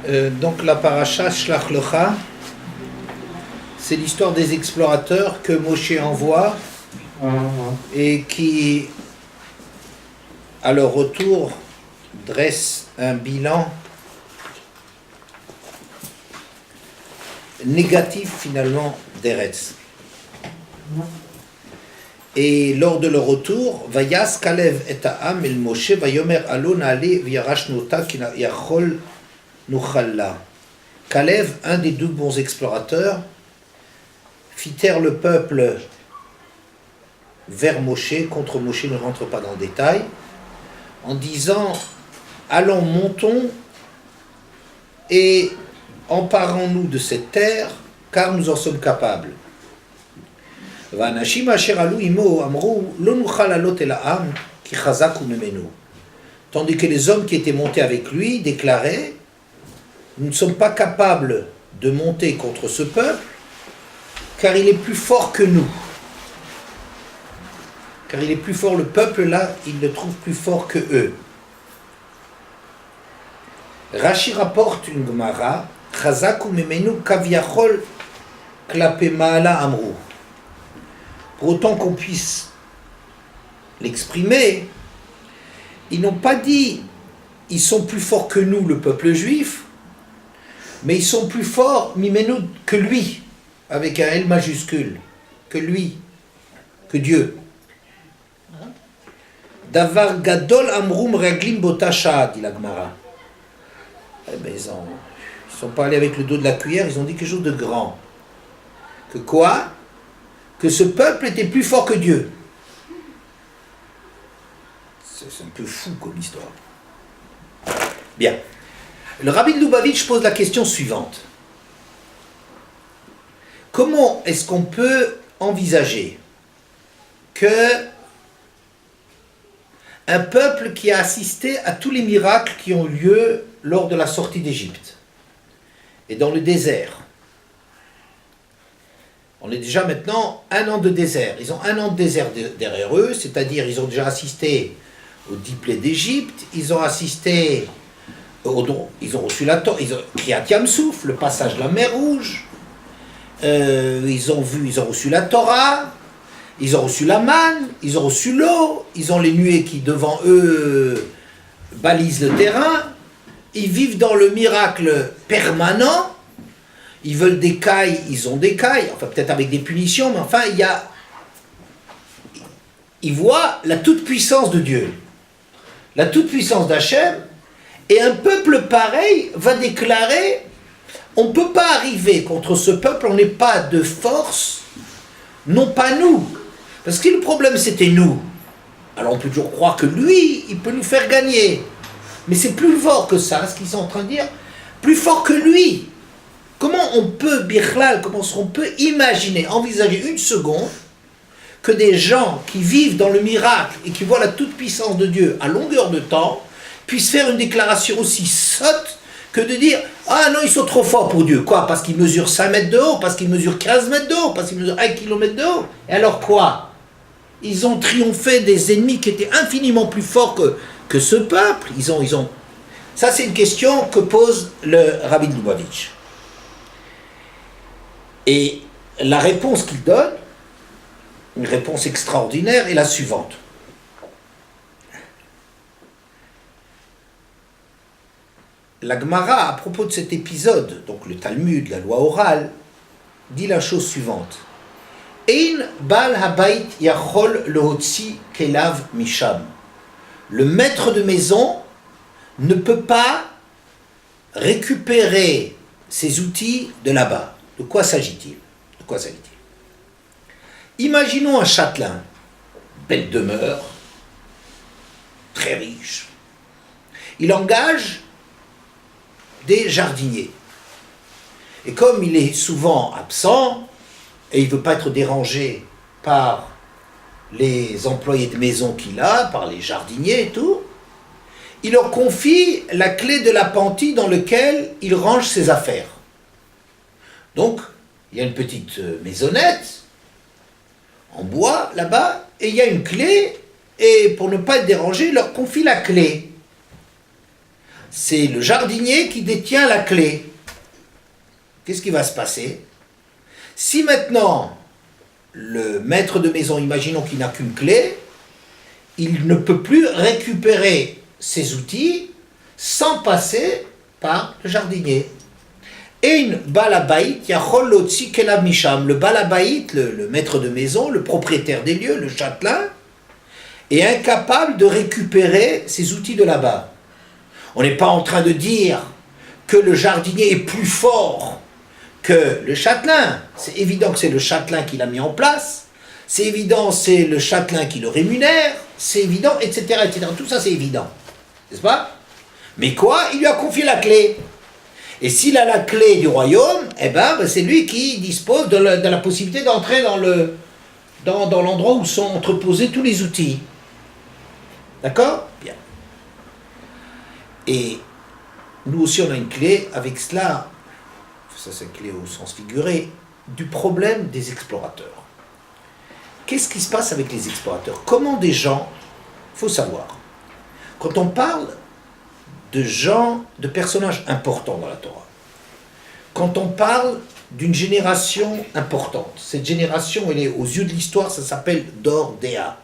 Donc la paracha Shlach Lecha, c'est l'histoire des explorateurs que Moshe envoie et qui, à leur retour, dressent un bilan négatif finalement d'Eretz. Et lors de leur retour, Vayas Kalev et Ha'am el Moshe Vayomer Alon Ale V'yarashnota ki yachol nuchalla. Kalev, un des deux bons explorateurs, fit taire le peuple vers Moshe, contre Moshe, ne rentre pas dans le détail, en disant allons, montons et emparons-nous de cette terre, car nous en sommes capables. Tandis que les hommes qui étaient montés avec lui déclaraient nous ne sommes pas capables de monter contre ce peuple, car il est plus fort que nous. Car il est plus fort, le peuple là, il le trouve plus fort que eux. Rashi rapporte une Gemara, Chazaku memenu kavyachol klape ma'ala amru. Pour autant qu'on puisse l'exprimer, ils n'ont pas dit ils sont plus forts que nous, le peuple juif, mais ils sont plus forts mimenu que lui, avec un L majuscule, que lui, que Dieu. Davar gadol amrum raglim botasha, dit la Gemara. Eh bien, ils ne sont pas allés avec le dos de la cuillère, ils ont dit quelque chose de grand. Que quoi? Que ce peuple était plus fort que Dieu. C'est un peu fou comme histoire. Bien. Le Rabbi de Lubavitch pose la question suivante. Comment est-ce qu'on peut envisager que un peuple qui a assisté à tous les miracles qui ont eu lieu lors de la sortie d'Égypte et dans le désert, on est déjà maintenant 1 an de désert. Ils ont 1 an de désert derrière eux, c'est-à-dire ils ont déjà assisté aux 10 plaies d'Égypte, ils ont assisté, ils ont reçu la Torah, ils ont Kriyat Yam-Souf, le passage de la mer Rouge, ils ont reçu la Torah, ils ont reçu la manne, ils ont reçu l'eau, ils ont les nuées qui devant eux balisent le terrain, ils vivent dans le miracle permanent. Ils veulent des cailles, ils ont des cailles, enfin peut-être avec des punitions, mais enfin ils voient la toute-puissance de Dieu, la toute-puissance d'Hachem, et un peuple pareil va déclarer, on ne peut pas arriver contre ce peuple, on n'est pas de force, non pas nous, parce que le problème c'était nous, alors on peut toujours croire que lui, il peut nous faire gagner, mais c'est plus fort que ça, ce qu'ils sont en train de dire, plus fort que lui. Comment on peut, Bichlal, comment on peut imaginer, envisager une seconde que des gens qui vivent dans le miracle et qui voient la toute-puissance de Dieu à longueur de temps puissent faire une déclaration aussi sotte que de dire « Ah non, ils sont trop forts pour Dieu ». Quoi? Parce qu'ils mesurent 5 mètres de haut, parce qu'ils mesurent 15 mètres de haut, parce qu'ils mesurent 1 kilomètre de haut. Et alors quoi? Ils ont triomphé des ennemis qui étaient infiniment plus forts que ce peuple. Ils ont... Ça, c'est une question que pose le Rabbi de Lubavitch. Et la réponse qu'il donne, une réponse extraordinaire, est la suivante. La Gemara, à propos de cet épisode, donc le Talmud, la loi orale, dit la chose suivante. Ein bal habayit yachol lehotzi kelav misham. Le maître de maison ne peut pas récupérer ses outils de là-bas. De quoi s'agit-il? Imaginons un châtelain, belle demeure, très riche. Il engage des jardiniers. Et comme il est souvent absent, et il ne veut pas être dérangé par les employés de maison qu'il a, par les jardiniers et tout, il leur confie la clé de l'appentis dans lequel il range ses affaires. Donc, il y a une petite maisonnette en bois là-bas, et il y a une clé, et pour ne pas être dérangé, il leur confie la clé. c'est le jardinier qui détient la clé. Qu'est-ce qui va se passer? Si maintenant, le maître de maison, imaginons qu'il n'a qu'une clé, il ne peut plus récupérer ses outils sans passer par le jardinier. Et balabait yachol lotzi kelav misham. Le balabait, le maître de maison, le propriétaire des lieux, le châtelain, est incapable de récupérer ses outils de là-bas. On n'est pas en train de dire que le jardinier est plus fort que le châtelain. C'est évident que c'est le châtelain qui l'a mis en place. C'est évident, c'est le châtelain qui le rémunère. C'est évident, etc., etc. Tout ça, c'est évident. N'est-ce pas? Mais quoi? Il lui a confié la clé. Et s'il a la clé du royaume, eh ben, c'est lui qui dispose de la possibilité d'entrer dans l'endroit où sont entreposés tous les outils. D'accord? Bien. Et nous aussi, on a une clé. Avec cela, ça c'est une clé au sens figuré, du problème des explorateurs. Qu'est-ce qui se passe avec les explorateurs? Comment des gens, il faut savoir, quand on parle de gens, de personnages importants dans la Torah, quand on parle d'une génération importante, cette génération, elle est aux yeux de l'histoire, ça s'appelle Dor Dea,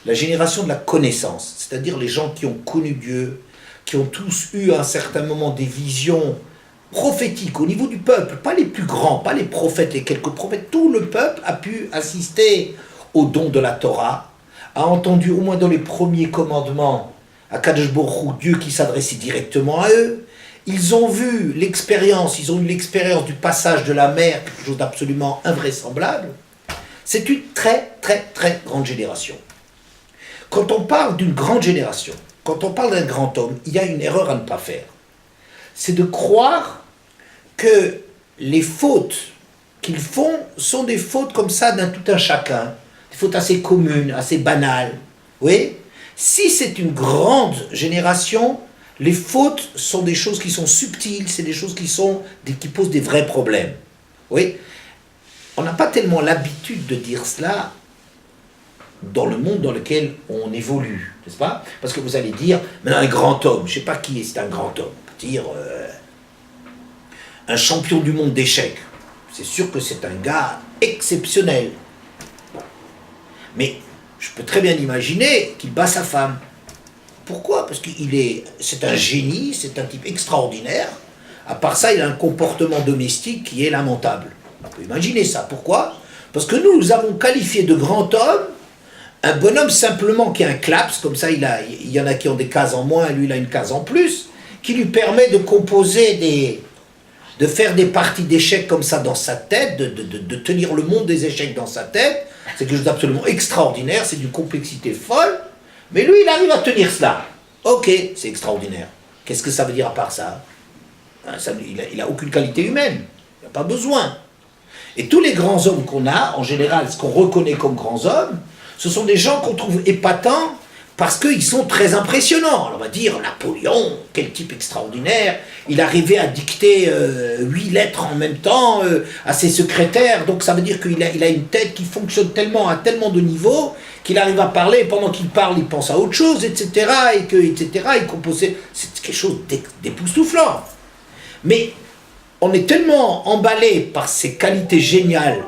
la génération de la connaissance, c'est-à-dire les gens qui ont connu Dieu, qui ont tous eu à un certain moment des visions prophétiques au niveau du peuple, pas les plus grands, pas les prophètes, les quelques prophètes, tout le peuple a pu assister au don de la Torah, a entendu au moins dans les premiers commandements à Kadosh Baruch Hu, Dieu qui s'adressait directement à eux. Ils ont vu l'expérience, ils ont eu l'expérience du passage de la mer, quelque chose d'absolument invraisemblable. C'est une très, très, très grande génération. Quand on parle d'une grande génération, quand on parle d'un grand homme, il y a une erreur à ne pas faire. C'est de croire que les fautes qu'ils font sont des fautes comme ça d'un tout un chacun, des fautes assez communes, assez banales. Oui? Si c'est une grande génération, les fautes sont des choses qui sont subtiles, c'est des choses qui posent des vrais problèmes. Oui? On n'a pas tellement l'habitude de dire cela dans le monde dans lequel on évolue, n'est-ce pas? Parce que vous allez dire, maintenant un grand homme, je ne sais pas qui est un grand homme, on peut dire un champion du monde d'échecs. C'est sûr que c'est un gars exceptionnel. Mais je peux très bien imaginer qu'il bat sa femme. Pourquoi? Parce c'est un génie, c'est un type extraordinaire. À part ça, il a un comportement domestique qui est lamentable. On peut imaginer ça. Pourquoi? Parce que nous avons qualifié de grand homme un bonhomme simplement qui a un claps, comme ça il y en a qui ont des cases en moins, lui il a une case en plus, qui lui permet de composer de faire des parties d'échecs comme ça dans sa tête, de tenir le monde des échecs dans sa tête. C'est quelque chose d'absolument extraordinaire, c'est d'une complexité folle, mais lui il arrive à tenir cela. Ok, c'est extraordinaire. Qu'est-ce que ça veut dire à part ça? Il n'a aucune qualité humaine, il n'a pas besoin. Et tous les grands hommes qu'on a, en général, ce qu'on reconnaît comme grands hommes, ce sont des gens qu'on trouve épatants parce qu'ils sont très impressionnants. Alors on va dire, Napoléon, quel type extraordinaire, il arrivait à dicter 8 lettres en même temps à ses secrétaires, donc ça veut dire qu'il a une tête qui fonctionne tellement à tellement de niveaux qu'il arrive à parler, et pendant qu'il parle, il pense à autre chose, etc., il composait, c'est quelque chose d'époustouflant. Mais on est tellement emballé par ces qualités géniales.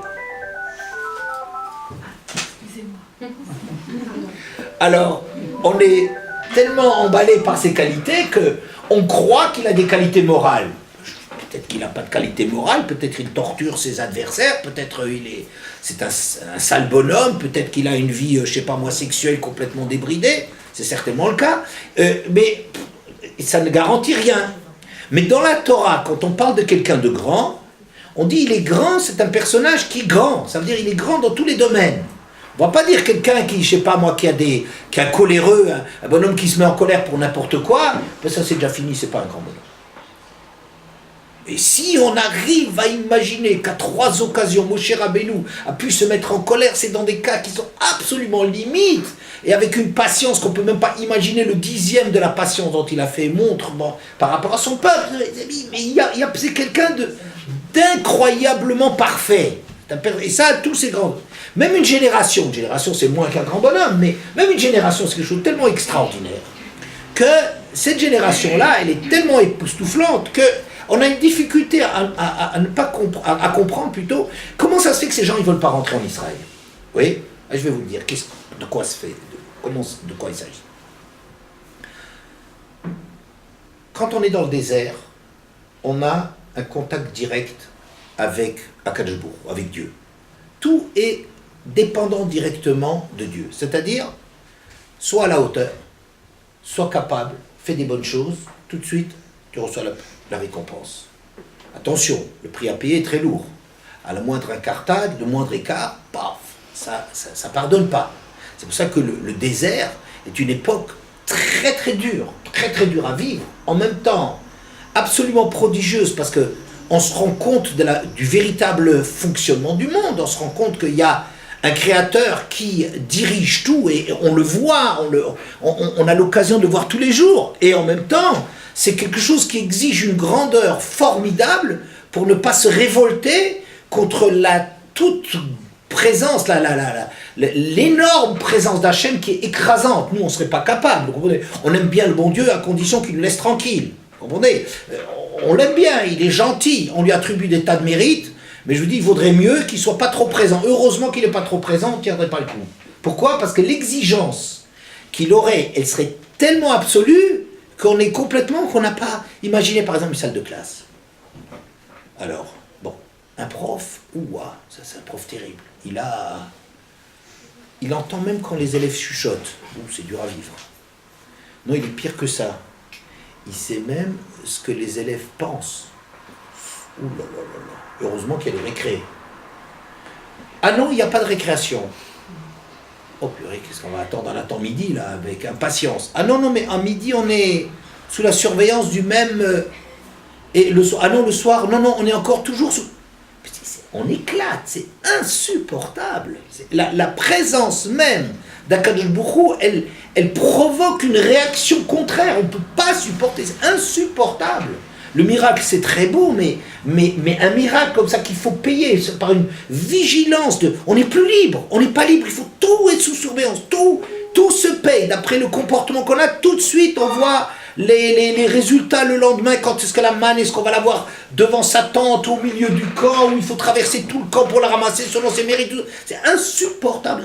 Alors, on est tellement emballé par ses qualités qu'on croit qu'il a des qualités morales. Peut-être qu'il n'a pas de qualité morale, peut-être qu'il torture ses adversaires, peut-être c'est un sale bonhomme, peut-être qu'il a une vie, je ne sais pas moi, sexuelle complètement débridée, c'est certainement le cas, mais ça ne garantit rien. Mais dans la Torah, quand on parle de quelqu'un de grand, on dit il est grand, c'est un personnage qui est grand, ça veut dire il est grand dans tous les domaines. On ne va pas dire quelqu'un qui, je sais pas moi, qui est un coléreux, un bonhomme qui se met en colère pour n'importe quoi, ben ça c'est déjà fini, c'est pas un grand bonhomme. Et si on arrive à imaginer qu'à 3 occasions, Moshe Rabbeinu a pu se mettre en colère, c'est dans des cas qui sont absolument limites, et avec une patience qu'on ne peut même pas imaginer le 10e de la patience dont il a fait montre par rapport à son peuple. Mais c'est quelqu'un d'incroyablement parfait. Et ça, tous ces grands... Même une génération c'est moins qu'un grand bonhomme, mais même une génération, c'est quelque chose de tellement extraordinaire que cette génération-là, elle est tellement époustouflante qu'on a une difficulté à ne pas à comprendre plutôt comment ça se fait que ces gens ne veulent pas rentrer en Israël. Oui, je vais vous le dire, de quoi se fait, de quoi il s'agit. Quand on est dans le désert, on a un contact direct avec Akadosh Baruch Hu, avec Dieu. Tout est dépendant directement de Dieu. C'est-à-dire, soit à la hauteur, soit capable, fais des bonnes choses, tout de suite, tu reçois la récompense. Attention, le prix à payer est très lourd. À la moindre incartade, le moindre écart, paf, ça pardonne pas. C'est pour ça que le désert est une époque très très dure à vivre, en même temps absolument prodigieuse, parce que on se rend compte du véritable fonctionnement du monde, on se rend compte qu'il y a un créateur qui dirige tout, et on le voit, on a l'occasion de le voir tous les jours, et en même temps, c'est quelque chose qui exige une grandeur formidable pour ne pas se révolter contre la toute présence, l'énorme présence d'Hachem qui est écrasante. Nous, on ne serait pas capable, vous comprenez ? On aime bien le bon Dieu à condition qu'il nous laisse tranquille, vous comprenez ? On l'aime bien, il est gentil, on lui attribue des tas de mérites, mais je vous dis, il vaudrait mieux qu'il ne soit pas trop présent. Heureusement qu'il n'est pas trop présent, on ne tiendrait pas le coup. Pourquoi ? Parce que l'exigence qu'il aurait, elle serait tellement absolue qu'on n'a pas imaginé, par exemple, une salle de classe. Alors, bon, un prof, ça c'est un prof terrible. Il entend même quand les élèves chuchotent. C'est dur à vivre. Non, il est pire que ça. Il sait même ce que les élèves pensent. Ouh là là là là. Heureusement qu'il y a des récrés. Ah non, il n'y a pas de récréation. Oh purée, qu'est-ce qu'on va attendre ? On attend midi, là, avec impatience. Ah non, mais en midi, on est sous la surveillance du même... Et le soir, le soir, non, on est encore toujours sous... On éclate, c'est insupportable. La présence même d'Akadosh Baruch Hu, elle provoque une réaction contraire. On ne peut pas supporter, c'est insupportable. Le miracle, c'est très beau, mais un miracle comme ça qu'il faut payer par une vigilance. On n'est plus libre, on n'est pas libre, il faut tout être sous surveillance, tout se paye d'après le comportement qu'on a. Tout de suite, on voit les résultats le lendemain, quand est-ce que la manne, est-ce qu'on va la voir devant sa tente, au milieu du camp, où il faut traverser tout le camp pour la ramasser selon ses mérites. C'est insupportable.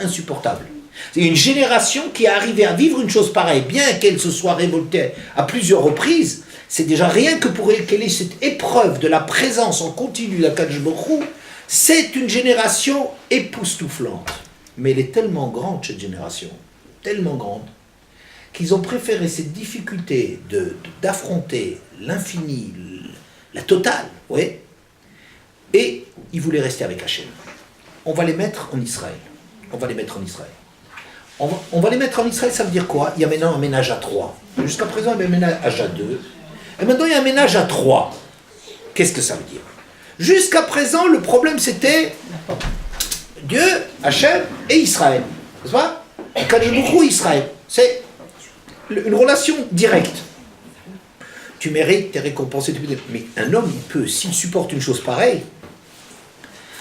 C'est une génération qui est arrivée à vivre une chose pareille, bien qu'elle se soit révoltée à plusieurs reprises. C'est déjà rien que pour qu'elle ait cette épreuve de la présence en continu d'Akadosh Baruch Hu, c'est une génération époustouflante. Mais elle est tellement grande, cette génération, tellement grande, qu'ils ont préféré cette difficulté d'affronter l'infini, la totale, oui, et ils voulaient rester avec Hachem. On va les mettre en Israël. On va les mettre en Israël, ça veut dire quoi ? Il y a maintenant un ménage à 3. Jusqu'à présent, il y a un ménage à 2. Et maintenant, il y a un ménage à 3. Qu'est-ce que ça veut dire ? Jusqu'à présent, le problème, c'était Dieu, Hachem et Israël. N'est-ce pas ? Akadosh Baruch Hu, Israël. C'est une relation directe. Tu mérites, tu es récompensé. Mais un homme, il peut, s'il supporte une chose pareille,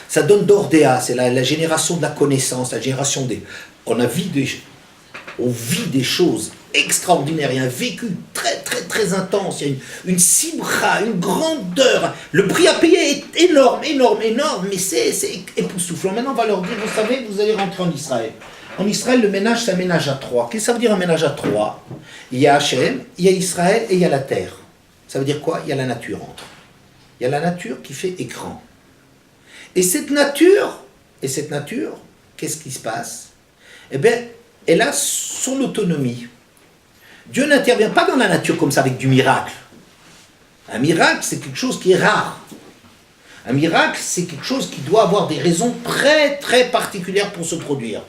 ça donne d'ordéa, c'est la génération de la connaissance, la génération des... On vit des choses extraordinaires, il y a un vécu très très très intense, il y a une simra, une grandeur. Le prix à payer est énorme, mais c'est époustouflant. Maintenant, on va leur dire, vous savez, vous allez rentrer en Israël. En Israël, le ménage, c'est un ménage à 3. Qu'est-ce que ça veut dire un ménage à 3 ? Il y a Hachem, il y a Israël et il y a la terre. Ça veut dire quoi ? Il y a la nature entre. Il y a la nature qui fait écran. Et cette nature, qu'est-ce qui se passe ? Eh bien, elle a son autonomie. Dieu n'intervient pas dans la nature comme ça avec du miracle. Un miracle, c'est quelque chose qui est rare. Un miracle, c'est quelque chose qui doit avoir des raisons très très particulières pour se produire.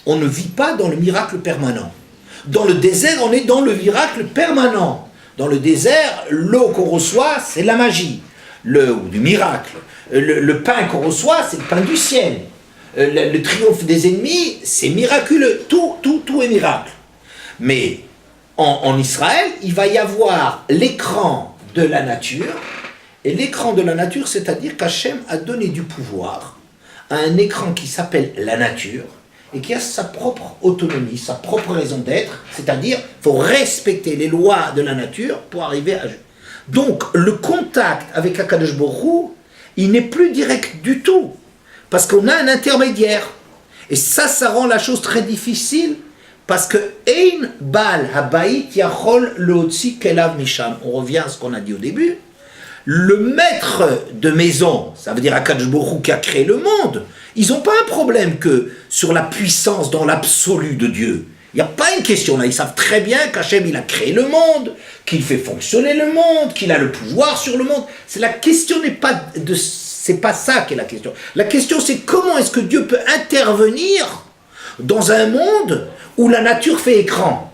On ne vit pas dans le miracle permanent. Dans le désert, on est dans le miracle permanent. Dans le désert, l'eau qu'on reçoit, c'est la magie, ou du miracle. Le pain qu'on reçoit, c'est le pain du ciel. Le triomphe des ennemis, c'est miraculeux. Tout est miracle. Mais en Israël, il va y avoir l'écran de la nature. Et l'écran de la nature, c'est-à-dire qu'Hachem a donné du pouvoir à un écran qui s'appelle la nature. et qui a sa propre autonomie, sa propre raison d'être, c'est-à-dire il faut respecter les lois de la nature pour arriver à... Donc le contact avec Akadosh Baruch Hu, il n'est plus direct du tout, parce qu'on a un intermédiaire. Et ça rend la chose très difficile, parce que Ein Baal Habayit Yachol Leotzi Kelav Misham. On revient à ce qu'on a dit au début. Le maître de maison, ça veut dire Akadosh Baruch Hu qui a créé le monde, ils n'ont pas un problème que sur la puissance dans l'absolu de Dieu. Il n'y a pas une question là. Ils savent très bien qu'Hachem, il a créé le monde, qu'il fait fonctionner le monde, qu'il a le pouvoir sur le monde. La question n'est pas de... C'est pas ça qui est la question. La question, c'est comment est-ce que Dieu peut intervenir dans un monde où la nature fait écran.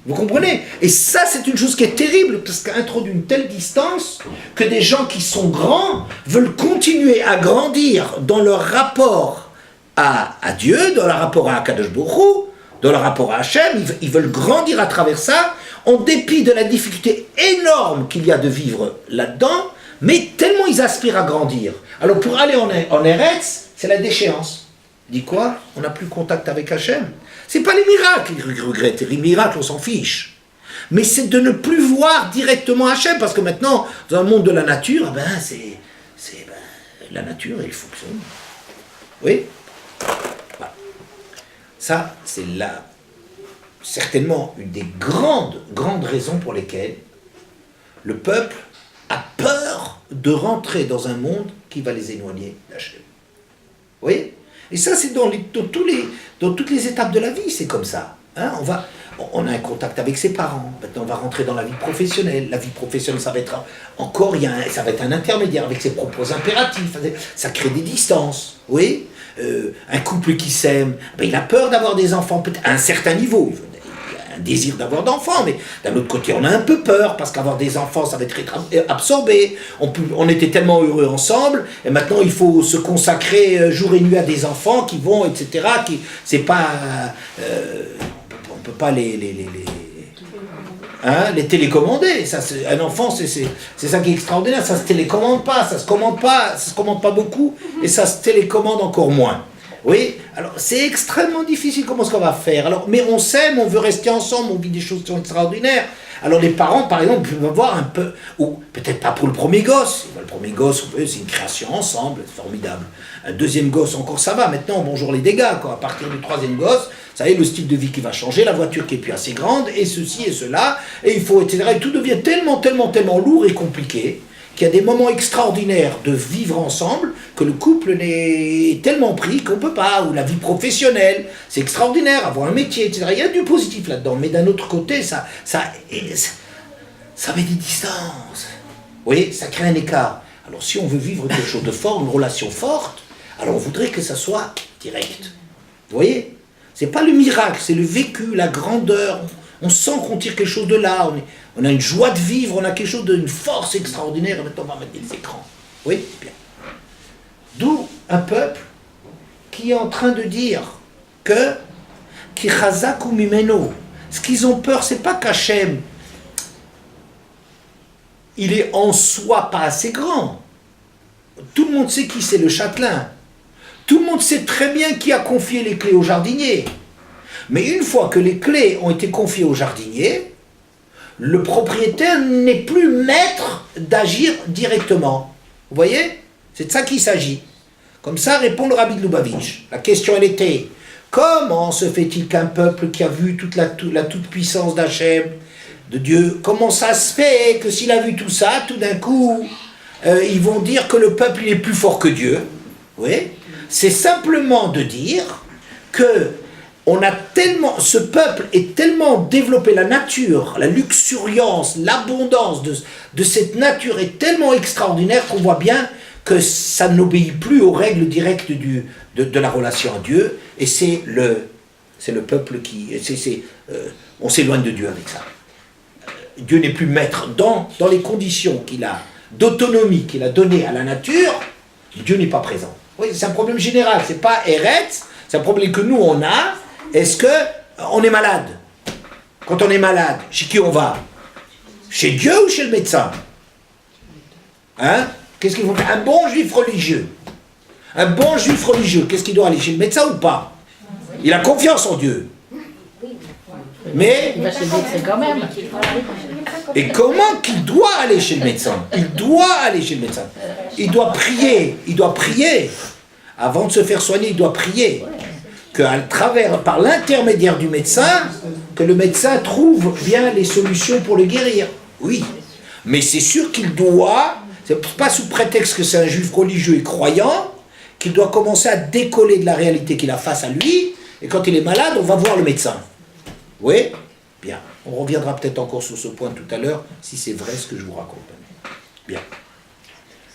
Vous comprenez? Et ça, c'est une chose qui est terrible, parce qu'elle introduit une telle distance que des gens qui sont grands veulent continuer à grandir dans leur rapport à Dieu, dans leur rapport à Akadosh Baruch Hu, dans leur rapport à Hachem. Ils veulent grandir à travers ça, en dépit de la difficulté énorme qu'il y a de vivre là-dedans, mais tellement ils aspirent à grandir. Alors pour aller en Eretz, c'est la déchéance. Dit quoi? On n'a plus contact avec Hachem. C'est pas les miracles qu'ils regrettent. Les miracles, on s'en fiche. Mais c'est de ne plus voir directement Hachem, parce que maintenant, dans le monde de la nature, la nature, elle fonctionne. Oui? Voilà. Ça, c'est certainement une des grandes raisons pour lesquelles le peuple a peur de rentrer dans un monde qui va les éloigner d'Hachem. Vous voyez? Et ça, c'est dans toutes les étapes de la vie, c'est comme ça. Hein, on a un contact avec ses parents. Maintenant, on va rentrer dans la vie professionnelle. La vie professionnelle, ça va être ça va être un intermédiaire avec ses propres impératifs. Ça crée des distances. Oui. Un couple qui s'aime, il a peur d'avoir des enfants, peut-être à un certain niveau. Il a un désir d'avoir d'enfants, mais d'un autre côté, on a un peu peur, parce qu'avoir des enfants, ça va être absorbé. On était tellement heureux ensemble, et maintenant, il faut se consacrer jour et nuit à des enfants qui vont, etc. C'est pas... on peut pas les télécommander. Ça, un enfant, c'est ça qui est extraordinaire. Ça se télécommande pas, ça se commande pas beaucoup, et ça se télécommande encore moins. Oui, alors c'est extrêmement difficile. Comment est-ce qu'on va faire? Alors, mais on s'aime, on veut rester ensemble, on vit des choses qui sont extraordinaires. Alors les parents, par exemple, peuvent avoir un peu, ou peut-être pas pour le premier gosse. Le premier gosse, c'est une création ensemble, c'est formidable. Un deuxième gosse, encore ça va. Maintenant, bonjour les dégâts, quoi. À partir du troisième gosse, ça y est, le style de vie qui va changer, la voiture qui est plus assez grande, et ceci et cela, et il faut, etc. Et tout devient tellement lourd et compliqué qu'il y a des moments extraordinaires de vivre ensemble, que le couple est tellement pris qu'on ne peut pas, ou la vie professionnelle, c'est extraordinaire, avoir un métier, etc. Il y a du positif là-dedans, mais d'un autre côté, ça met des distances. Vous voyez, ça crée un écart. Alors si on veut vivre quelque chose de fort, une relation forte, alors on voudrait que ça soit direct. Vous voyez? C'est pas le miracle, c'est le vécu, la grandeur. On sent qu'on tire quelque chose de là, on a une joie de vivre, on a quelque chose d'une force extraordinaire, et maintenant on va mettre des écrans. Oui, bien. D'où un peuple qui est en train de dire que qui chazak ou mimeno. Ce qu'ils ont peur, c'est pas qu'Hachem, il est en soi pas assez grand. Tout le monde sait qui c'est le châtelain. Tout le monde sait très bien qui a confié les clés au jardinier. Mais une fois que les clés ont été confiées au jardinier, le propriétaire n'est plus maître d'agir directement. Vous voyez? C'est de ça qu'il s'agit. Comme ça répond le Rabbi de Lubavitch. La question, elle était, comment se fait-il qu'un peuple qui a vu toute la toute-puissance d'Hachem, de Dieu, comment ça se fait que s'il a vu tout ça, tout d'un coup, ils vont dire que le peuple il est plus fort que Dieu? Vous voyez? C'est simplement de dire que ce peuple est tellement développé, la nature, la luxuriance, l'abondance de cette nature est tellement extraordinaire qu'on voit bien que ça n'obéit plus aux règles directes de la relation à Dieu, et c'est le peuple qui... on s'éloigne de Dieu avec ça. Dieu n'est plus maître dans les conditions qu'il a, d'autonomie qu'il a données à la nature, Dieu n'est pas présent. Oui, c'est un problème général, c'est pas Eretz, c'est un problème que nous on a. Est-ce qu'on est malade? Quand on est malade, chez qui on va? Chez Dieu ou chez le médecin? Hein? Qu'est-ce qu'il faut faire? Un bon juif religieux. Un bon juif religieux, qu'est-ce qu'il doit aller? Chez le médecin ou pas? Il a confiance en Dieu. Mais, Il va chez le médecin quand même. et comment qu'il doit aller chez le médecin? Il doit aller chez le médecin. Il doit prier. Avant de se faire soigner, il doit prier. Par l'intermédiaire du médecin, que le médecin trouve bien les solutions pour le guérir. Oui. Mais c'est sûr qu'il doit, c'est pas sous prétexte que c'est un juif religieux et croyant, qu'il doit commencer à décoller de la réalité qu'il a face à lui, et quand il est malade, on va voir le médecin. Oui? Bien. On reviendra peut-être encore sur ce point tout à l'heure, si c'est vrai ce que je vous raconte. Bien.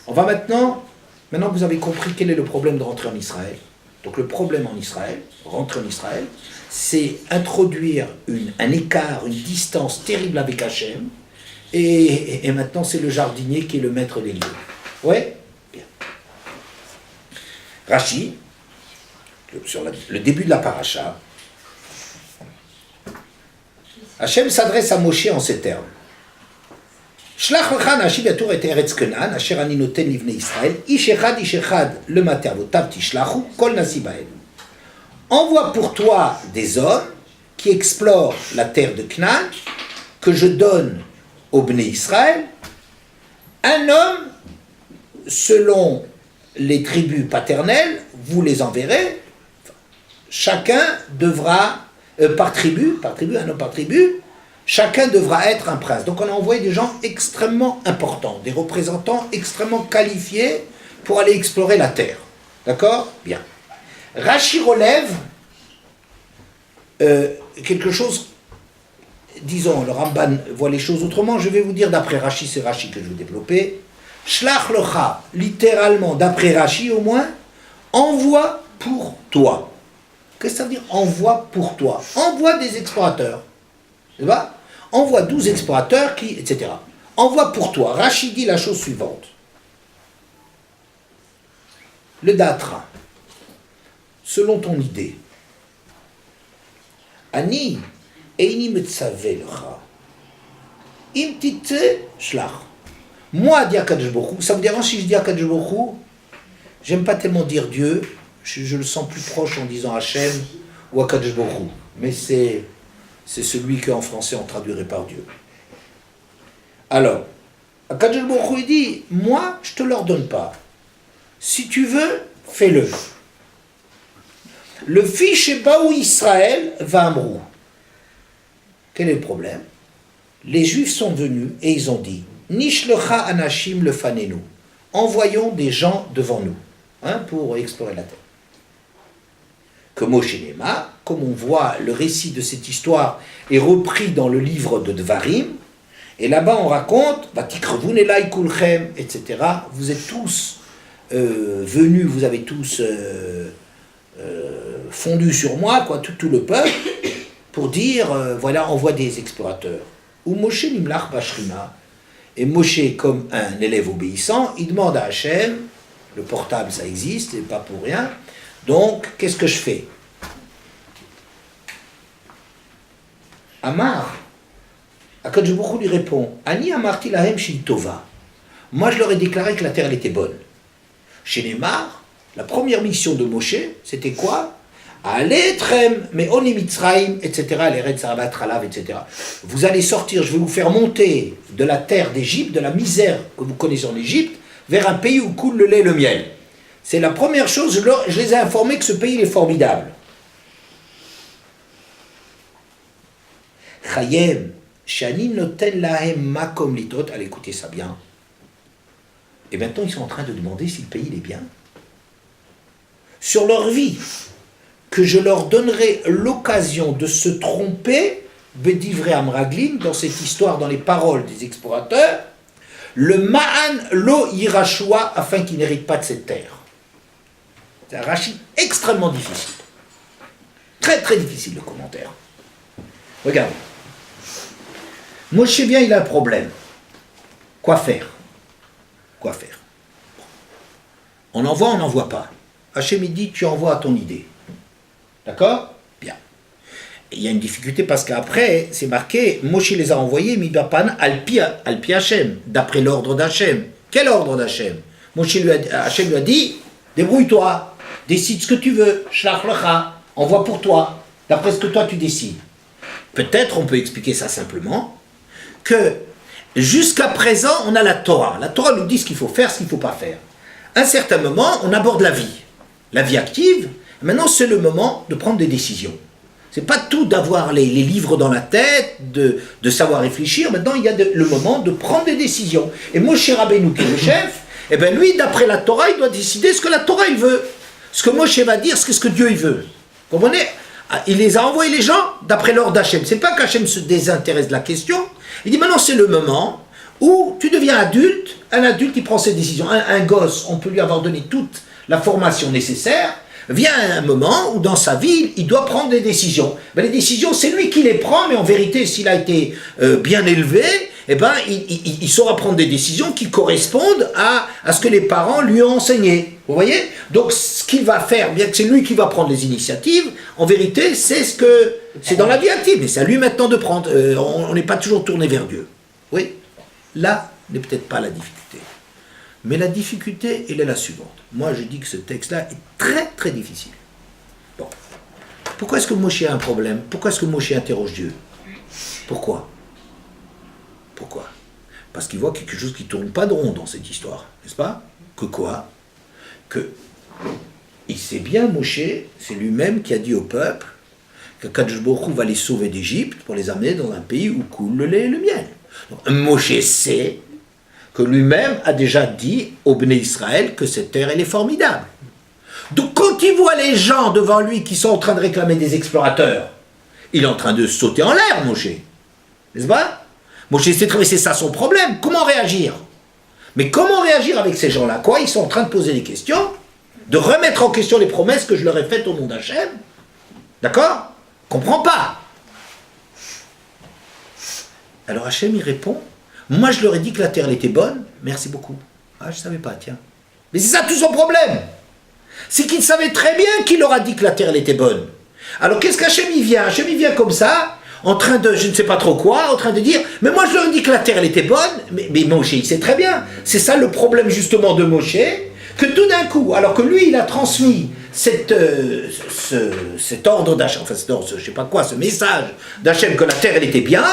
On va maintenant que vous avez compris quel est le problème de rentrer en Israël. Donc le problème en Israël, rentrer en Israël, c'est introduire un écart, une distance terrible avec Hachem, et maintenant c'est le jardinier qui est le maître des lieux. Oui? Bien. Rashi, sur le début de la paracha, Hachem s'adresse à Moshe en ces termes. Shlach lecha nashim yatur et eretz Kenan, asher ani noten livnei Israël, ish echad le mater votav tishlachu, kol nasi ba'el. Envoie pour toi des hommes qui explorent la terre de Canaan, que je donne au Bnei Israël, un homme selon les tribus paternelles, vous les enverrez, chacun devra, par tribu, un homme par tribu, chacun devra être un prince. Donc on a envoyé des gens extrêmement importants, des représentants extrêmement qualifiés pour aller explorer la terre. D'accord? Bien. Rashi relève quelque chose, disons, le Ramban voit les choses autrement, je vais vous dire d'après Rashi, c'est Rashi que je vais développer. Shlach lecha, littéralement, d'après Rashi au moins, envoie pour toi. Qu'est-ce que ça veut dire envoie pour toi? Envoie des explorateurs. C'est pas? Envoie 12 explorateurs qui, etc. Envoie pour toi. Rashi dit la chose suivante. Le Datra, selon ton idée, Ani, Eini Metzave lecha, Im tite shlach. Moi, dit Akadosh Baruch Hu, ça me dérange si je dis Akadosh Baruch Hu? J'aime pas tellement dire Dieu, je le sens plus proche en disant Hachem ou Akadosh Baruch Hu. Mais c'est celui qu'en français on traduirait par Dieu. Alors, Akadosh Baruch Hu dit, moi, je te l'ordonne pas. Si tu veux, fais-le. Le fiche Baou Israël va amrou. Quel est le problème? Les Juifs sont venus et ils ont dit, Nishlecha anashim le fanenu. Envoyons des gens devant nous, pour explorer la terre. Que Moshe Nema, comme on voit le récit de cette histoire est repris dans le livre de Devarim, et là-bas on raconte, Vatikrevun elai kulchem, etc. Vous êtes tous venus, vous avez tous fondu sur moi, quoi, tout le peuple, pour dire, voilà, envoie des explorateurs. Ou Moshe nimlach bashrima, et Moshe, comme un élève obéissant, il demande à Hachem, le portable ça existe, et pas pour rien, donc qu'est-ce que je fais? Amar, Akadosh Baruch Hu lui répond, Ani amarti lahem shel tova. Moi je leur ai déclaré que la terre elle était bonne. Chez Neymar, la première mission de Moshe, c'était quoi? Allez trem, mais on est Mitzrayim, etc. Les Red Sarabat, Ralav, etc. Vous allez sortir, je vais vous faire monter de la terre d'Égypte, de la misère que vous connaissez en Égypte, vers un pays où coule le lait et le miel. C'est la première chose, je les ai informés que ce pays est formidable. Chayem, Shani noten lahem makom litot, allez écoutez ça bien. Et maintenant ils sont en train de demander si le pays il est bien. Sur leur vie, que je leur donnerai l'occasion de se tromper, Bedivrei Amraglin, dans cette histoire, dans les paroles des explorateurs, le Ma'an lo Yirashua, afin qu'ils n'héritent pas de cette terre. C'est un rachis extrêmement difficile. Très très difficile le commentaire. Regarde. Moshe vient, il a un problème. Quoi faire? Quoi faire? On envoie, on n'envoie pas. Hachem il dit, tu envoies à ton idée. D'accord? Bien. Et il y a une difficulté parce qu'après, c'est marqué, Moshe les a envoyés, Midapan Alpi Hachem, d'après l'ordre d'Hachem. Quel ordre d'Hachem? Hachem lui a dit, débrouille-toi, décide ce que tu veux, shlach lecha, envoie pour toi, d'après ce que toi tu décides. Peut-être on peut expliquer ça simplement, que jusqu'à présent on a la Torah. La Torah nous dit ce qu'il faut faire, ce qu'il ne faut pas faire. À un certain moment, on aborde la vie active. Maintenant c'est le moment de prendre des décisions. C'est pas tout d'avoir les livres dans la tête, de savoir réfléchir. Maintenant, il y a le moment de prendre des décisions. Et Moshe Rabbeinu, qui est le chef, eh bien lui, d'après la Torah, il doit décider ce que la Torah il veut. Ce que Moshe va dire, ce que Dieu il veut. Vous comprenez? Il les a envoyés les gens d'après l'ordre d'Hachem. C'est pas qu'Hachem se désintéresse de la question. Il dit maintenant c'est le moment où tu deviens adulte. Un adulte, il prend ses décisions. Un gosse, on peut lui avoir donné toute la formation nécessaire. Vient un moment où dans sa vie, il doit prendre des décisions. Ben, les décisions, c'est lui qui les prend, mais en vérité, s'il a été bien élevé, eh ben, il saura prendre des décisions qui correspondent à ce que les parents lui ont enseigné. Vous voyez? Donc, ce qu'il va faire, bien que c'est lui qui va prendre les initiatives, en vérité, c'est dans la vie active. Mais c'est à lui maintenant de prendre. On n'est pas toujours tourné vers Dieu. Oui? Là n'est peut-être pas la difficulté. Mais la difficulté, elle est la suivante. Moi, je dis que ce texte-là est très, très difficile. Bon. Pourquoi est-ce que Moshe a un problème? Pourquoi est-ce que Moshe interroge Dieu? Pourquoi? Parce qu'il voit quelque chose qui ne tourne pas de rond dans cette histoire, n'est-ce pas? Que quoi? Que il sait bien, Moshe, c'est lui-même qui a dit au peuple que Kadosh Baruch Hu va les sauver d'Égypte pour les amener dans un pays où coule le lait et le miel. Donc, Moshe sait que lui-même a déjà dit au Bnei Israël que cette terre, elle est formidable. Donc quand il voit les gens devant lui qui sont en train de réclamer des explorateurs, il est en train de sauter en l'air, Moshe. N'est-ce pas? Moshe sait très bien, c'est ça son problème. Comment réagir? Mais comment réagir avec ces gens-là? Quoi? Ils sont en train de poser des questions, de remettre en question les promesses que je leur ai faites au nom d'Hachem. D'accord? Comprends pas. Alors Hachem, il répond, moi, je leur ai dit que la terre, elle était bonne. Merci beaucoup. Ah, je ne savais pas, tiens. Mais c'est ça tout son problème. C'est qu'il savait très bien qu'il leur a dit que la terre, elle était bonne. Alors, qu'est-ce qu'Hachem, il vient? Hachem, il vient comme ça, en train de, je ne sais pas trop quoi, en train de dire, mais moi, je leur ai dit que la terre, elle était bonne. Mais Moshe, il sait très bien. C'est ça le problème, justement, de Moshe, que tout d'un coup, alors que lui, il a transmis cet ordre d'Hachem, enfin, cet ordre, je ne sais pas quoi, ce message d'Hachem que la terre, elle était bien.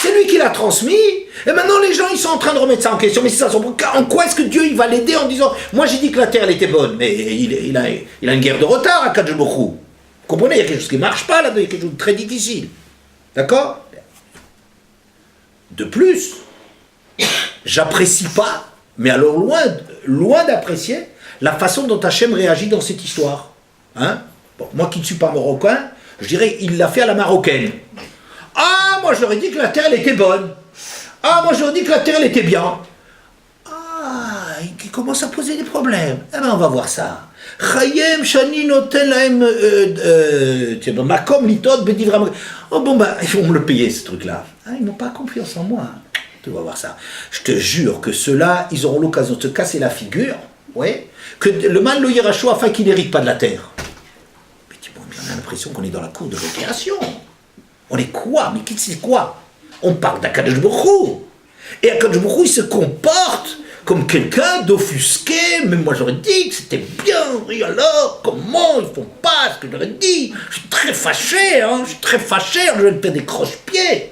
C'est lui qui l'a transmis, et maintenant les gens ils sont en train de remettre ça en question. Mais c'est ça, en quoi est-ce que Dieu il va l'aider en disant, moi j'ai dit que la terre elle était bonne, mais il a une guerre de retard à Kadosh Baruch Hu. Vous comprenez, il y a quelque chose qui ne marche pas là, il y a quelque chose de très difficile. D'accord? De plus, j'apprécie pas, mais alors loin d'apprécier, la façon dont Hachem réagit dans cette histoire. Hein? Bon, moi qui ne suis pas marocain, je dirais il l'a fait à la marocaine. Ah, moi j'aurais dit que la terre elle était bonne. Ah, moi j'aurais dit que la terre elle était bien. Ah, il commence à poser des problèmes. Eh bien, on va voir ça. Chayem, Shani, Notelaim, Makom, Litot, Bedivram. Oh bon, bah, ils vont me le payer ce truc-là. Ah, ils n'ont pas confiance en moi. Tu vas voir ça. Je te jure que ceux-là, ils auront l'occasion de se casser la figure. Ouais. Que le mal le Yerachou afin qu'il n'hérite pas de la terre. Mais tu vois, on a l'impression qu'on est dans la cour de récréation. On est quoi? Mais c'est quoi? On parle d'Akadosh Baruch Hu. Et Akadosh Baruch Hu, il se comporte comme quelqu'un d'offusqué. Mais moi, j'aurais dit que c'était bien. Et alors, comment ils font pas ce que j'aurais dit? Je suis très fâché, hein. Je suis très fâché. Je vais me faire des croche-pieds.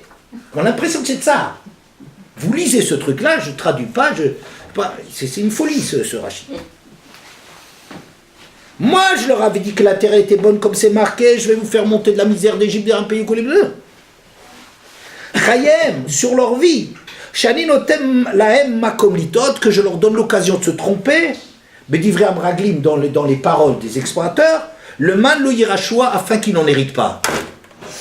On a l'impression que c'est de ça. Vous lisez ce truc-là, je ne traduis pas. C'est une folie, ce Rachid. Moi, je leur avais dit que la terre était bonne comme c'est marqué, je vais vous faire monter de la misère d'Égypte dans un pays où les bleus. Chayem, sur leur vie. Shaninotem lahem makom litot, que je leur donne l'occasion de se tromper. Bedivre Amraglim, dans les paroles des explorateurs, le man lo yirachua afin qu'ils n'en héritent pas.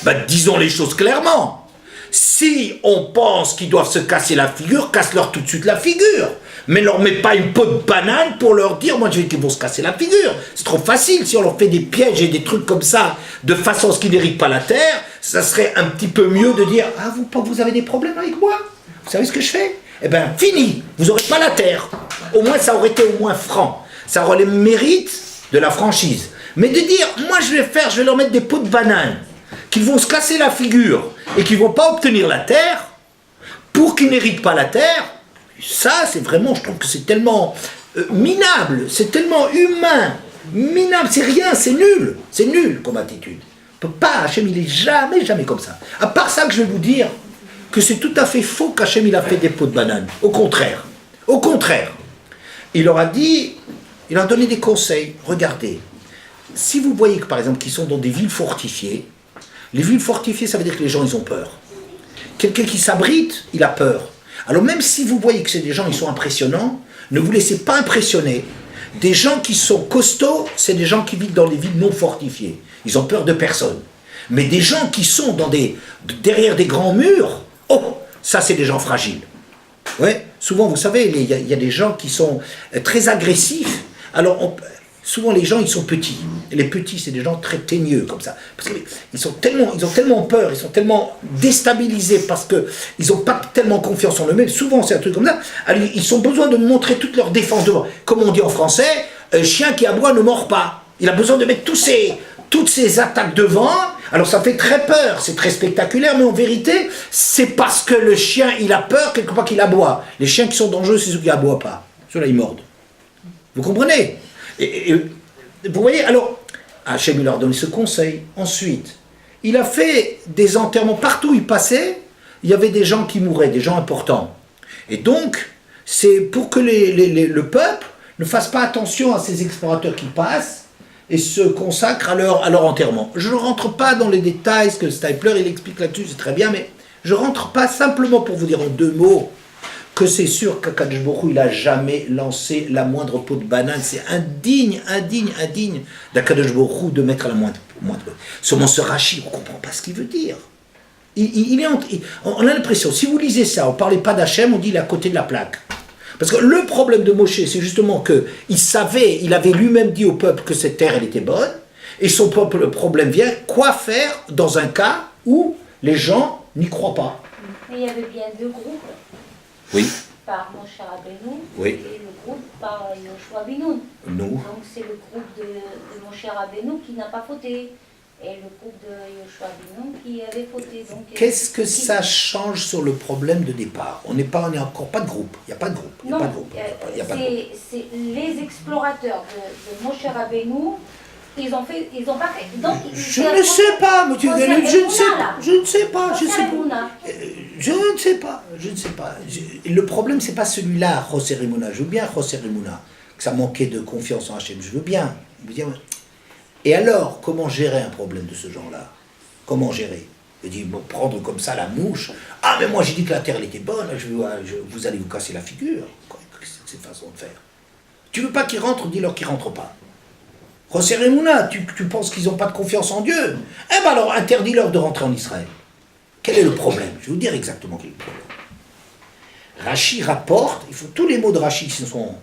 Ben, disons les choses clairement. Si on pense qu'ils doivent se casser la figure, casse-leur tout de suite la figure. Mais leur mets pas une peau de banane pour leur dire, moi je veux qu'ils vont se casser la figure. C'est trop facile, si on leur fait des pièges et des trucs comme ça, de façon à ce qu'ils n'héritent pas la terre, ça serait un petit peu mieux de dire, ah vous avez des problèmes avec moi? Vous savez ce que je fais? Eh bien fini, vous n'aurez pas la terre. Au moins ça aurait été au moins franc. Ça aurait le mérite de la franchise. Mais de dire, moi je vais leur mettre des peaux de banane, qu'ils vont se casser la figure et qu'ils ne vont pas obtenir la terre, pour qu'ils n'héritent pas la terre, ça, c'est vraiment, je trouve que c'est tellement minable, c'est tellement humain Minable, c'est rien, c'est nul comme attitude. On peut pas, Hachem il est jamais comme ça. À part ça que je vais vous dire, que c'est tout à fait faux qu'Hachem il a fait des pots de banane. Au contraire, il leur a dit, il leur a donné des conseils. Regardez, si vous voyez que par exemple qu'ils sont dans des villes fortifiées, les villes fortifiées ça veut dire que les gens ils ont peur. Quelqu'un qui s'abrite, il a peur. Alors même si vous voyez que c'est des gens ils sont impressionnants, ne vous laissez pas impressionner. Des gens qui sont costauds, c'est des gens qui vivent dans des villes non fortifiées. Ils ont peur de personne. Mais des gens qui sont derrière des grands murs, oh, ça c'est des gens fragiles. Ouais, souvent, vous savez, il y a des gens qui sont très agressifs. Alors, souvent les gens, ils sont petits. Les petits, c'est des gens très teigneux, comme ça. Parce qu'ils ont tellement peur, ils sont tellement déstabilisés parce qu'ils n'ont pas tellement confiance en eux-mêmes. Souvent, c'est un truc comme ça. Alors, ils ont besoin de montrer toute leur défense devant. Comme on dit en français, un chien qui aboie ne mord pas. Il a besoin de mettre toutes ces attaques devant. Alors ça fait très peur, c'est très spectaculaire, mais en vérité, c'est parce que le chien, il a peur, quelque part qu'il aboie. Les chiens qui sont dangereux, c'est ceux qui aboient pas. Ceux-là, ils mordent. Vous comprenez ? Et vous voyez, alors, Hachem, il leur a donné ce conseil. Ensuite, il a fait des enterrements. Partout où il passait, il y avait des gens qui mouraient, des gens importants. Et donc, c'est pour que le peuple ne fasse pas attention à ces explorateurs qui passent, et se consacrent à leur enterrement. Je ne rentre pas dans les détails, ce que Stipler il explique là-dessus, c'est très bien, mais je ne rentre pas simplement pour vous dire en 2 mots que c'est sûr qu'Akadosh Baruch Hu, il n'a jamais lancé la moindre peau de banane. C'est indigne d'Akadosh Baruch Hu de mettre la moindre. Seulement ce Rashi, on ne comprend pas ce qu'il veut dire. On a l'impression, si vous lisez ça, on ne parlait pas d'Hachem, on dit il est à côté de la plaque. Parce que le problème de Moshe, c'est justement qu'il savait, il avait lui-même dit au peuple que cette terre, elle était bonne, et son peuple, le problème vient, quoi faire dans un cas où les gens n'y croient pas. Mais il y avait bien 2 groupes. Oui. Par Moshe Rabbeinu, oui. Et le groupe par Yoshua Binoun. Nous. Donc c'est le groupe de Moshe Rabbeinu qui n'a pas fauté. Et le groupe de Yoshua Binoun qui avait fauté. Donc, qu'est-ce que ça change sur le problème de départ? On n'est encore pas de groupe. Il n'y a pas de groupe. Non, c'est les explorateurs de Moshe Rabbeinu. Ils ont pas fait. Donc, je ne sais pas, monsieur Galil, je ne sais pas. Le problème, c'est pas celui-là, José Rimona. Je veux bien José Rimona, que ça manquait de confiance en Hachem. Je veux bien. Et alors, comment gérer un problème de ce genre-là? Comment gérer? Il dit, bon, prendre comme ça la mouche. Ah, mais moi j'ai dit que la terre elle était bonne, vous allez vous casser la figure. C'est cette façon de faire. Tu veux pas qu'ils rentrent, dis-leur qu'ils rentrent pas. José Remouna, tu penses qu'ils n'ont pas de confiance en Dieu? Eh ben alors, interdis-leur de rentrer en Israël. Quel est le problème? Je vais vous dire exactement quel est le problème. Rashi rapporte, tous les mots de Rashi sont,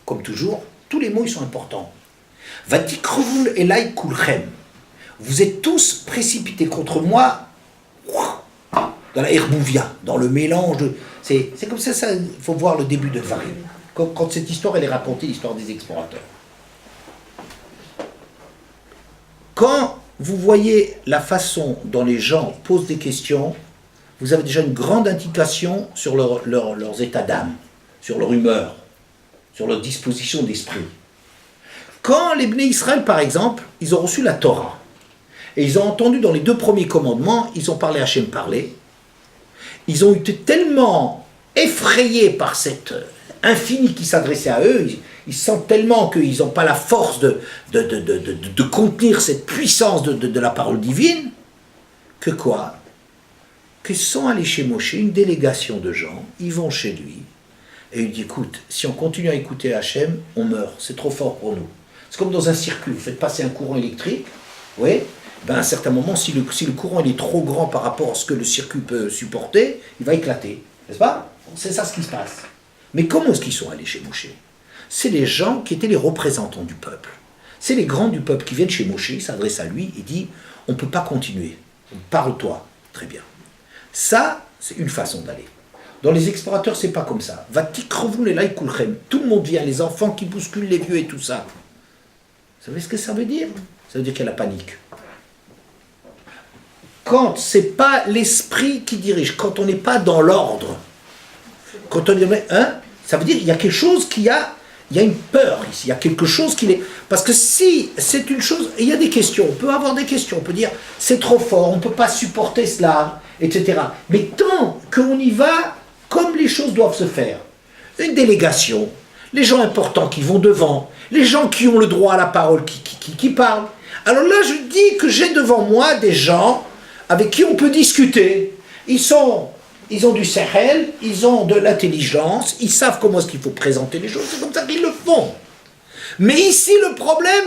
comme toujours, tous les mots ils sont importants. Vatikruvul elai kulchem. Vous êtes tous précipités contre moi dans la herbouvia, dans le mélange de... C'est comme ça, il faut voir le début de Dvarim. Quand cette histoire elle est racontée, l'histoire des explorateurs. Quand vous voyez la façon dont les gens posent des questions, vous avez déjà une grande indication sur leurs états d'âme, sur leur humeur, sur leur disposition d'esprit. Quand les Bnei Israël, par exemple, ils ont reçu la Torah, et ils ont entendu dans les 2 premiers commandements, ils ont parlé Hachem parler, ils ont été tellement effrayés par cet infini qui s'adressait à eux, ils sentent tellement qu'ils n'ont pas la force de contenir cette puissance de la parole divine, que quoi? Que sont allés chez Moshe, une délégation de gens, ils vont chez lui, et il dit, écoute, si on continue à écouter Hachem, on meurt, c'est trop fort pour nous. C'est comme dans un circuit, vous faites passer un courant électrique, oui, ben à un certain moment, si le courant il est trop grand par rapport à ce que le circuit peut supporter, il va éclater, n'est-ce pas? C'est ça ce qui se passe. Mais comment est-ce qu'ils sont allés chez Moshe? C'est les gens qui étaient les représentants du peuple. C'est les grands du peuple qui viennent chez Moshe, ils s'adressent à lui et disent, on ne peut pas continuer, parle-toi, très bien. Ça, c'est une façon d'aller. Dans les explorateurs, c'est pas comme ça. Vatikruvul elai kulchem. Tout le monde vient, les enfants qui bousculent les vieux et tout ça. Vous savez ce que ça veut dire? Ça veut dire qu'il y a la panique. Quand c'est pas l'esprit qui dirige, quand on n'est pas dans l'ordre, quand on est, ça veut dire qu'il y a quelque chose qui a, Il y a une peur ici, il y a quelque chose qui est... Parce que si c'est une chose, il y a des questions, on peut avoir des questions, on peut dire c'est trop fort, on ne peut pas supporter cela, etc. Mais tant qu'on y va comme les choses doivent se faire, une délégation, les gens importants qui vont devant, les gens qui ont le droit à la parole qui parlent. Alors là, je dis que j'ai devant moi des gens avec qui on peut discuter. Ils ont du sahel, ils ont de l'intelligence, ils savent comment est-ce qu'il faut présenter les choses, c'est comme ça qu'ils le font. Mais ici, le problème,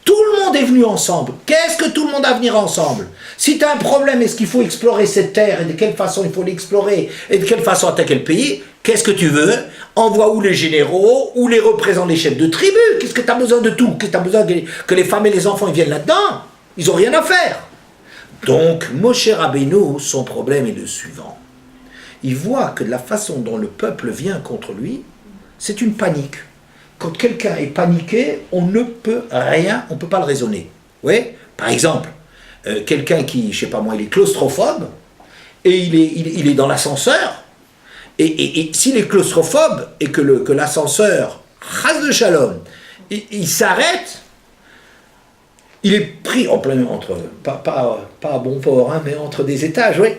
tout le monde est venu ensemble. Qu'est-ce que tout le monde a venu ensemble? Si tu as un problème, est-ce qu'il faut explorer cette terre et de quelle façon il faut l'explorer et de quelle façon attaquer le pays? Qu'est-ce que tu veux? Envoie où les généraux, ou les représentants des chefs de tribu? Qu'est-ce que tu as besoin de tout? Qu'est-ce que tu as besoin que les femmes et les enfants ils viennent là-dedans? Ils n'ont rien à faire. Donc, Moshe Rabbeinu, son problème est le suivant. Il voit que la façon dont le peuple vient contre lui, c'est une panique. Quand quelqu'un est paniqué, on ne peut rien, on ne peut pas le raisonner. Oui? Par exemple, quelqu'un qui, je sais pas moi, il est claustrophobe, et il est dans l'ascenseur, et s'il est claustrophobe, et que l'ascenseur, ras de shalom, il s'arrête, il est pris en plein entre, pas à bon port, hein, mais entre des étages, oui.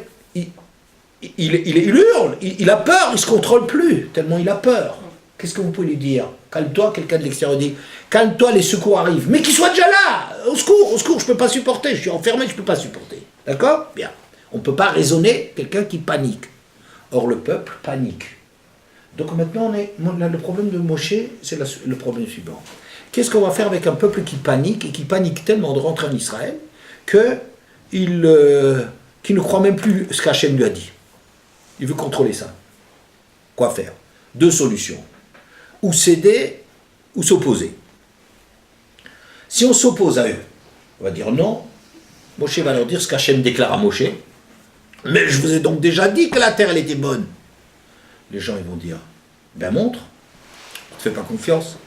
Il hurle, il a peur, il ne se contrôle plus, tellement il a peur. Qu'est-ce que vous pouvez lui dire? Calme-toi, quelqu'un de l'extérieur dit, calme-toi, les secours arrivent. Mais qu'ils soient déjà là! Au secours, je ne peux pas supporter, je suis enfermé, je ne peux pas supporter. D'accord? Bien. On ne peut pas raisonner quelqu'un qui panique. Or, le peuple panique. Donc maintenant, le problème de Moshe, c'est le problème suivant. Qu'est-ce qu'on va faire avec un peuple qui panique, et qui panique tellement de rentrer en Israël, qu'il ne croit même plus ce qu'Hachem lui a dit. Il veut contrôler ça. Quoi faire? Deux solutions. Ou céder, ou s'opposer. Si on s'oppose à eux, on va dire non, Moshe va leur dire ce qu'Hachem déclare à Moshe, mais je vous ai donc déjà dit que la terre, elle était bonne. Les gens, ils vont dire, ben montre, on ne te fait pas confiance.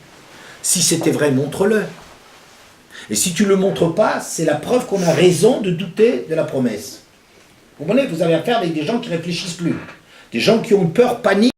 Si c'était vrai, montre-le. Et si tu ne le montres pas, c'est la preuve qu'on a raison de douter de la promesse. Vous comprenez? Vous avez affaire avec des gens qui ne réfléchissent plus. Des gens qui ont une peur, panique.